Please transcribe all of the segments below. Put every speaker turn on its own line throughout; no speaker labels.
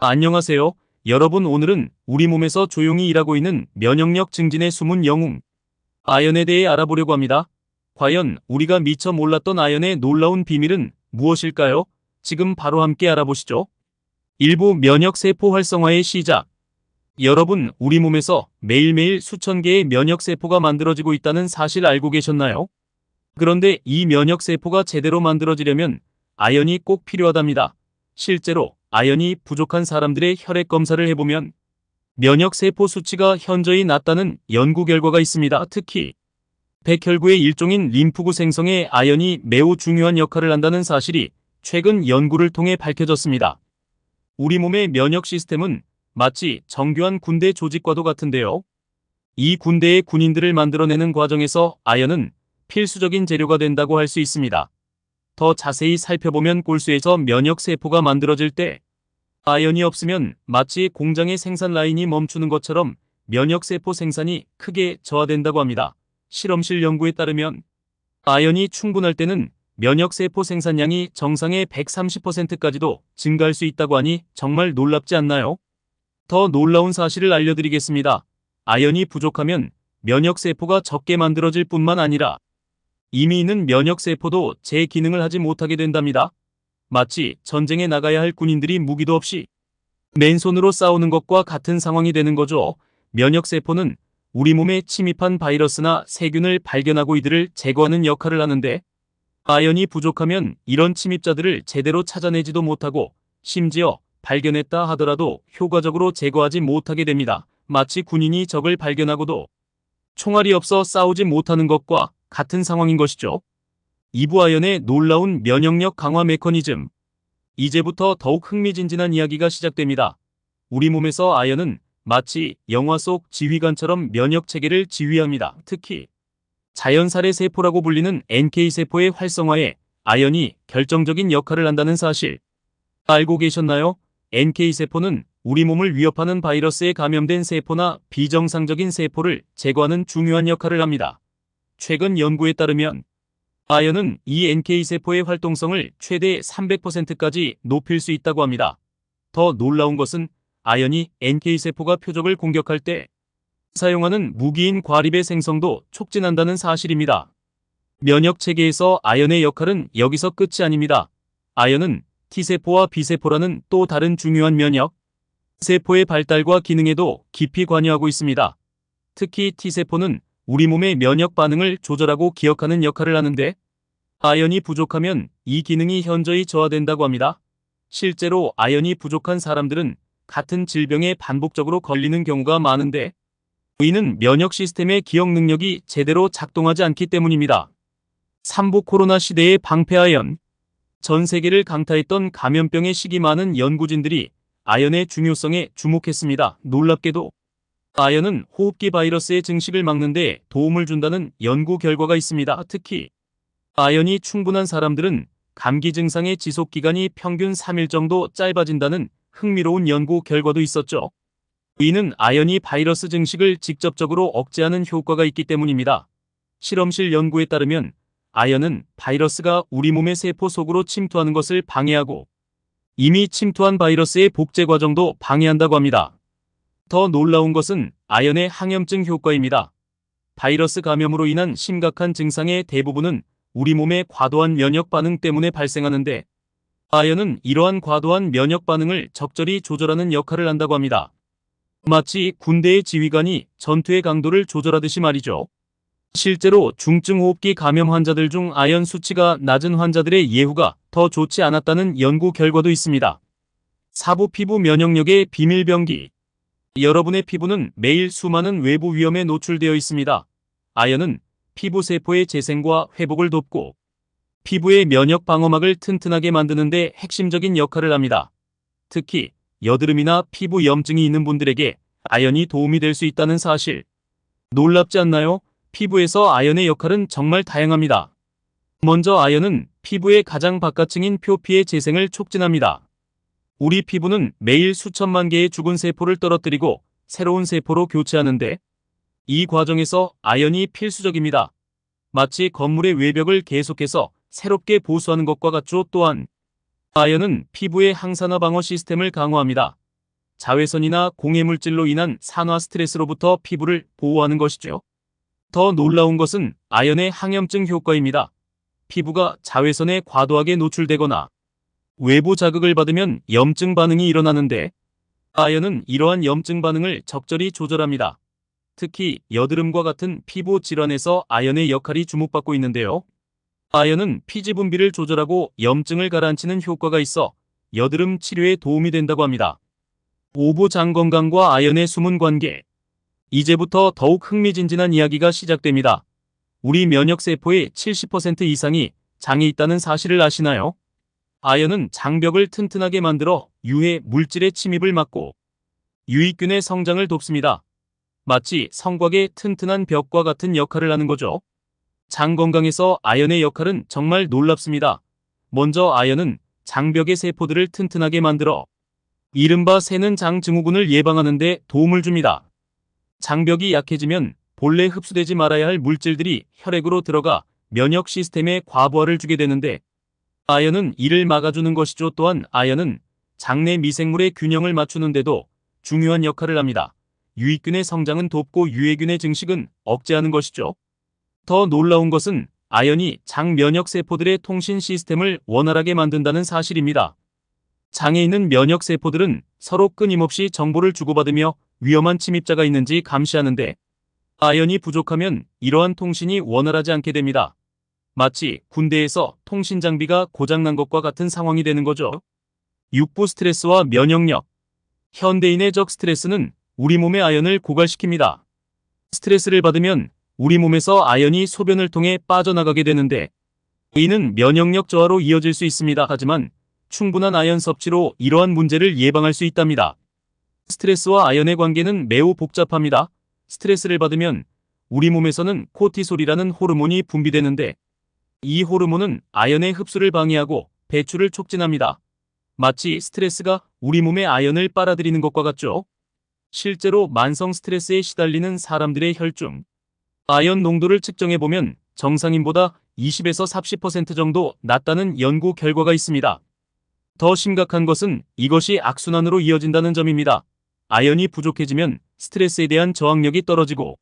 안녕하세요. 여러분, 오늘은 우리 몸에서 조용히 일하고 있는 면역력 증진의 숨은 영웅, 아연에 대해 알아보려고 합니다. 과연 우리가 미처 몰랐던 아연의 놀라운 비밀은 무엇일까요? 지금 바로 함께 알아보시죠. 일부 면역세포 활성화의 시작. 여러분, 우리 몸에서 매일매일 수천 개의 면역세포가 만들어지고 있다는 사실 알고 계셨나요? 그런데 이 면역세포가 제대로 만들어지려면 아연이 꼭 필요하답니다. 실제로 아연이 부족한 사람들의 혈액 검사를 해보면 면역세포 수치가 현저히 낮다는 연구 결과가 있습니다. 특히 백혈구의 일종인 림프구 생성에 아연이 매우 중요한 역할을 한다는 사실이 최근 연구를 통해 밝혀졌습니다. 우리 몸의 면역 시스템은 마치 정교한 군대 조직과도 같은데요. 이 군대의 군인들을 만들어내는 과정에서 아연은 필수적인 재료가 된다고 할 수 있습니다. 더 자세히 살펴보면 골수에서 면역세포가 만들어질 때 아연이 없으면 마치 공장의 생산 라인이 멈추는 것처럼 면역세포 생산이 크게 저하된다고 합니다. 실험실 연구에 따르면 아연이 충분할 때는 면역세포 생산량이 정상의 130%까지도 증가할 수 있다고 하니 정말 놀랍지 않나요? 더 놀라운 사실을 알려드리겠습니다. 아연이 부족하면 면역세포가 적게 만들어질 뿐만 아니라 이미 있는 면역세포도 제 기능을 하지 못하게 된답니다. 마치 전쟁에 나가야 할 군인들이 무기도 없이 맨손으로 싸우는 것과 같은 상황이 되는 거죠. 면역세포는 우리 몸에 침입한 바이러스나 세균을 발견하고 이들을 제거하는 역할을 하는데 아연이 부족하면 이런 침입자들을 제대로 찾아내지도 못하고 심지어 발견했다 하더라도 효과적으로 제거하지 못하게 됩니다. 마치 군인이 적을 발견하고도 총알이 없어 싸우지 못하는 것과 같은 상황인 것이죠. 이부아연의 놀라운 면역력 강화 메커니즘. 이제부터 더욱 흥미진진한 이야기가 시작됩니다. 우리 몸에서 아연은 마치 영화 속 지휘관처럼 면역 체계를 지휘합니다. 특히 자연살의 세포라고 불리는 NK세포의 활성화에 아연이 결정적인 역할을 한다는 사실 알고 계셨나요? NK세포는 우리 몸을 위협하는 바이러스에 감염된 세포나 비정상적인 세포를 제거하는 중요한 역할을 합니다. 최근 연구에 따르면 아연은 이 NK세포의 활동성을 최대 300%까지 높일 수 있다고 합니다. 더 놀라운 것은 아연이 NK세포가 표적을 공격할 때 사용하는 무기인 과립의 생성도 촉진한다는 사실입니다. 면역체계에서 아연의 역할은 여기서 끝이 아닙니다. 아연은 T세포와 B세포라는 또 다른 중요한 면역 세포의 발달과 기능에도 깊이 관여하고 있습니다. 특히 T세포는 우리 몸의 면역 반응을 조절하고 기억하는 역할을 하는데 아연이 부족하면 이 기능이 현저히 저하된다고 합니다. 실제로 아연이 부족한 사람들은 같은 질병에 반복적으로 걸리는 경우가 많은데 이는 면역 시스템의 기억 능력이 제대로 작동하지 않기 때문입니다. 삼부 코로나 시대의 방패아연. 전 세계를 강타했던 감염병의 시기 많은 연구진들이 아연의 중요성에 주목했습니다. 놀랍게도 아연은 호흡기 바이러스의 증식을 막는 데 도움을 준다는 연구 결과가 있습니다. 특히 아연이 충분한 사람들은 감기 증상의 지속 기간이 평균 3일 정도 짧아진다는 흥미로운 연구 결과도 있었죠. 이는 아연이 바이러스 증식을 직접적으로 억제하는 효과가 있기 때문입니다. 실험실 연구에 따르면 아연은 바이러스가 우리 몸의 세포 속으로 침투하는 것을 방해하고 이미 침투한 바이러스의 복제 과정도 방해한다고 합니다. 더 놀라운 것은 아연의 항염증 효과입니다. 바이러스 감염으로 인한 심각한 증상의 대부분은 우리 몸의 과도한 면역 반응 때문에 발생하는데 아연은 이러한 과도한 면역 반응을 적절히 조절하는 역할을 한다고 합니다. 마치 군대의 지휘관이 전투의 강도를 조절하듯이 말이죠. 실제로 중증호흡기 감염 환자들 중 아연 수치가 낮은 환자들의 예후가 더 좋지 않았다는 연구 결과도 있습니다. 사부 피부 면역력의 비밀병기. 여러분의 피부는 매일 수많은 외부 위험에 노출되어 있습니다. 아연은 피부 세포의 재생과 회복을 돕고 피부의 면역 방어막을 튼튼하게 만드는 데 핵심적인 역할을 합니다. 특히 여드름이나 피부 염증이 있는 분들에게 아연이 도움이 될 수 있다는 사실. 놀랍지 않나요? 피부에서 아연의 역할은 정말 다양합니다. 먼저 아연은 피부의 가장 바깥층인 표피의 재생을 촉진합니다. 우리 피부는 매일 수천만 개의 죽은 세포를 떨어뜨리고 새로운 세포로 교체하는데 이 과정에서 아연이 필수적입니다. 마치 건물의 외벽을 계속해서 새롭게 보수하는 것과 같죠. 또한 아연은 피부의 항산화 방어 시스템을 강화합니다. 자외선이나 공해물질로 인한 산화 스트레스로부터 피부를 보호하는 것이죠. 더 놀라운 것은 아연의 항염증 효과입니다. 피부가 자외선에 과도하게 노출되거나 외부 자극을 받으면 염증 반응이 일어나는데 아연은 이러한 염증 반응을 적절히 조절합니다. 특히 여드름과 같은 피부 질환에서 아연의 역할이 주목받고 있는데요. 아연은 피지 분비를 조절하고 염증을 가라앉히는 효과가 있어 여드름 치료에 도움이 된다고 합니다. 오부 장 건강과 아연의 숨은 관계. 이제부터 더욱 흥미진진한 이야기가 시작됩니다. 우리 면역세포의 70% 이상이 장에 있다는 사실을 아시나요? 아연은 장벽을 튼튼하게 만들어 유해 물질의 침입을 막고 유익균의 성장을 돕습니다. 마치 성곽의 튼튼한 벽과 같은 역할을 하는 거죠. 장 건강에서 아연의 역할은 정말 놀랍습니다. 먼저 아연은 장벽의 세포들을 튼튼하게 만들어 이른바 새는 장 증후군을 예방하는 데 도움을 줍니다. 장벽이 약해지면 본래 흡수되지 말아야 할 물질들이 혈액으로 들어가 면역 시스템에 과부하를 주게 되는데 아연은 이를 막아주는 것이죠. 또한 아연은 장내 미생물의 균형을 맞추는 데도 중요한 역할을 합니다. 유익균의 성장은 돕고 유해균의 증식은 억제하는 것이죠. 더 놀라운 것은 아연이 장 면역 세포들의 통신 시스템을 원활하게 만든다는 사실입니다. 장에 있는 면역 세포들은 서로 끊임없이 정보를 주고받으며 위험한 침입자가 있는지 감시하는데 아연이 부족하면 이러한 통신이 원활하지 않게 됩니다. 마치 군대에서 통신 장비가 고장난 것과 같은 상황이 되는 거죠. 육부 스트레스와 면역력. 현대인의 적 스트레스는 우리 몸의 아연을 고갈시킵니다. 스트레스를 받으면 우리 몸에서 아연이 소변을 통해 빠져나가게 되는데 이는 면역력 저하로 이어질 수 있습니다. 하지만 충분한 아연 섭취로 이러한 문제를 예방할 수 있답니다. 스트레스와 아연의 관계는 매우 복잡합니다. 스트레스를 받으면 우리 몸에서는 코티솔이라는 호르몬이 분비되는데 이 호르몬은 아연의 흡수를 방해하고 배출을 촉진합니다. 마치 스트레스가 우리 몸의 아연을 빨아들이는 것과 같죠. 실제로 만성 스트레스에 시달리는 사람들의 혈중 아연 농도를 측정해보면 정상인보다 20에서 30% 정도 낮다는 연구 결과가 있습니다. 더 심각한 것은 이것이 악순환으로 이어진다는 점입니다. 아연이 부족해지면 스트레스에 대한 저항력이 떨어지고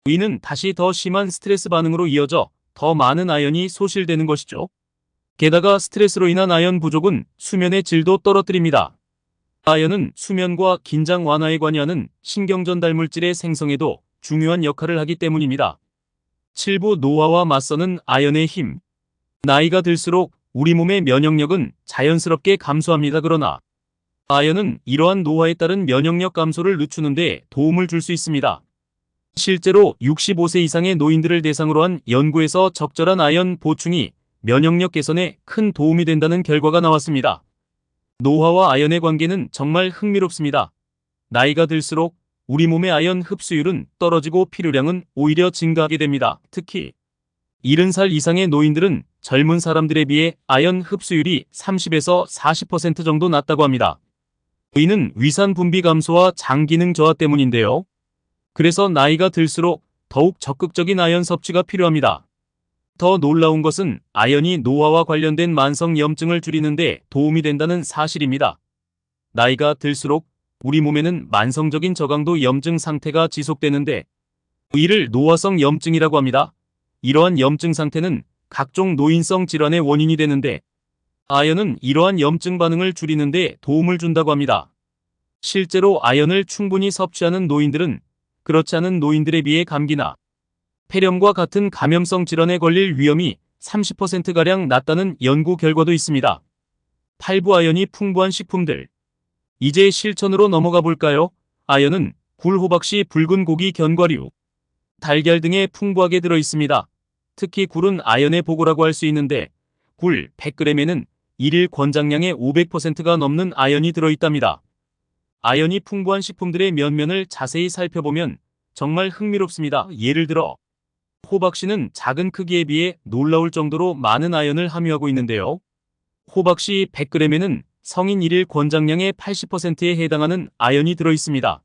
이는 다시 더 심한 스트레스 반응으로 이어져 더 많은 아연이 소실되는 것이죠. 게다가 스트레스로 인한 아연 부족은 수면의 질도 떨어뜨립니다. 아연은 수면과 긴장 완화에 관여하는 신경전달 물질의 생성에도 중요한 역할을 하기 때문입니다. 7부 노화와 맞서는 아연의 힘. 나이가 들수록 우리 몸의 면역력은 자연스럽게 감소합니다. 그러나 아연은 이러한 노화에 따른 면역력 감소를 늦추는 데 도움을 줄 수 있습니다. 실제로 65세 이상의 노인들을 대상으로 한 연구에서 적절한 아연 보충이 면역력 개선에 큰 도움이 된다는 결과가 나왔습니다. 노화와 아연의 관계는 정말 흥미롭습니다. 나이가 들수록 우리 몸의 아연 흡수율은 떨어지고 필요량은 오히려 증가하게 됩니다. 특히 70살 이상의 노인들은 젊은 사람들에 비해 아연 흡수율이 30에서 40% 정도 낮다고 합니다. 이는 위산 분비 감소와 장 기능 저하 때문인데요. 그래서 나이가 들수록 더욱 적극적인 아연 섭취가 필요합니다. 더 놀라운 것은 아연이 노화와 관련된 만성 염증을 줄이는 데 도움이 된다는 사실입니다. 나이가 들수록 우리 몸에는 만성적인 저강도 염증 상태가 지속되는데 이를 노화성 염증이라고 합니다. 이러한 염증 상태는 각종 노인성 질환의 원인이 되는데 아연은 이러한 염증 반응을 줄이는 데 도움을 준다고 합니다. 실제로 아연을 충분히 섭취하는 노인들은 그렇지 않은 노인들에 비해 감기나 폐렴과 같은 감염성 질환에 걸릴 위험이 30%가량 낮다는 연구 결과도 있습니다. 8부 아연이 풍부한 식품들. 이제 실천으로 넘어가 볼까요? 아연은 굴, 호박씨, 붉은 고기, 견과류, 달걀 등에 풍부하게 들어 있습니다. 특히 굴은 아연의 보고라고 할 수 있는데 굴 100g에는 일일 권장량의 500%가 넘는 아연이 들어있답니다. 아연이 풍부한 식품들의 면면을 자세히 살펴보면 정말 흥미롭습니다. 예를 들어 호박씨는 작은 크기에 비해 놀라울 정도로 많은 아연을 함유하고 있는데요. 호박씨 100g에는 성인 일일 권장량의 80%에 해당하는 아연이 들어있습니다.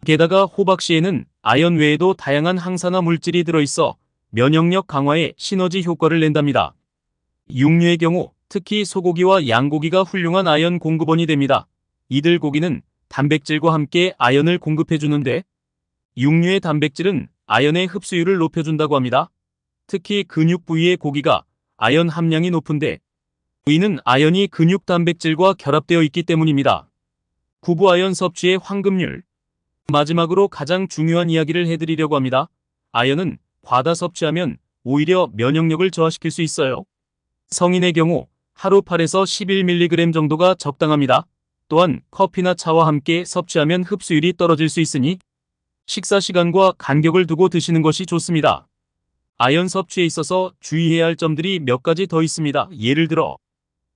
게다가 호박씨에는 아연 외에도 다양한 항산화 물질이 들어있어 면역력 강화에 시너지 효과를 낸답니다. 육류의 경우 특히 소고기와 양고기가 훌륭한 아연 공급원이 됩니다. 이들 고기는 단백질과 함께 아연을 공급해주는데, 육류의 단백질은 아연의 흡수율을 높여준다고 합니다. 특히 근육 부위의 고기가 아연 함량이 높은데, 이는 아연이 근육 단백질과 결합되어 있기 때문입니다. 구부 아연 섭취의 황금률. 마지막으로 가장 중요한 이야기를 해드리려고 합니다. 아연은 과다 섭취하면 오히려 면역력을 저하시킬 수 있어요. 성인의 경우 하루 8에서 11mg 정도가 적당합니다. 또한 커피나 차와 함께 섭취하면 흡수율이 떨어질 수 있으니 식사 시간과 간격을 두고 드시는 것이 좋습니다. 아연 섭취에 있어서 주의해야 할 점들이 몇 가지 더 있습니다. 예를 들어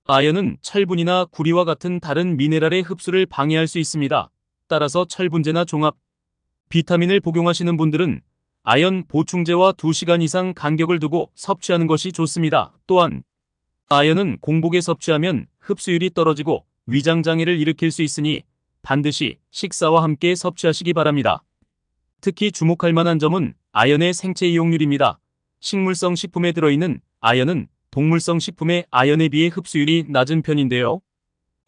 아연은 철분이나 구리와 같은 다른 미네랄의 흡수를 방해할 수 있습니다. 따라서 철분제나 종합 비타민을 복용하시는 분들은 아연 보충제와 2시간 이상 간격을 두고 섭취하는 것이 좋습니다. 또한 아연은 공복에 섭취하면 흡수율이 떨어지고 위장장애를 일으킬 수 있으니 반드시 식사와 함께 섭취하시기 바랍니다. 특히 주목할 만한 점은 아연의 생체 이용률입니다. 식물성 식품에 들어있는 아연은 동물성 식품의 아연에 비해 흡수율이 낮은 편인데요.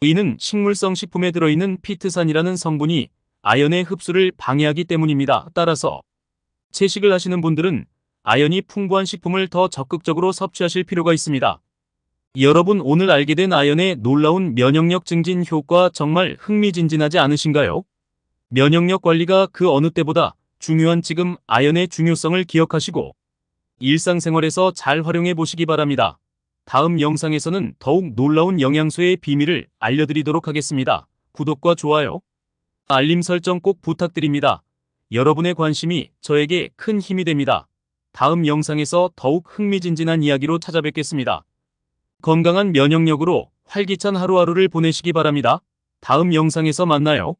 이는 식물성 식품에 들어있는 피트산이라는 성분이 아연의 흡수를 방해하기 때문입니다. 따라서 채식을 하시는 분들은 아연이 풍부한 식품을 더 적극적으로 섭취하실 필요가 있습니다. 여러분, 오늘 알게 된 아연의 놀라운 면역력 증진 효과 정말 흥미진진하지 않으신가요? 면역력 관리가 그 어느 때보다 중요한 지금 아연의 중요성을 기억하시고 일상생활에서 잘 활용해 보시기 바랍니다. 다음 영상에서는 더욱 놀라운 영양소의 비밀을 알려드리도록 하겠습니다. 구독과 좋아요, 알림 설정 꼭 부탁드립니다. 여러분의 관심이 저에게 큰 힘이 됩니다. 다음 영상에서 더욱 흥미진진한 이야기로 찾아뵙겠습니다. 건강한 면역력으로 활기찬 하루하루를 보내시기 바랍니다. 다음 영상에서 만나요.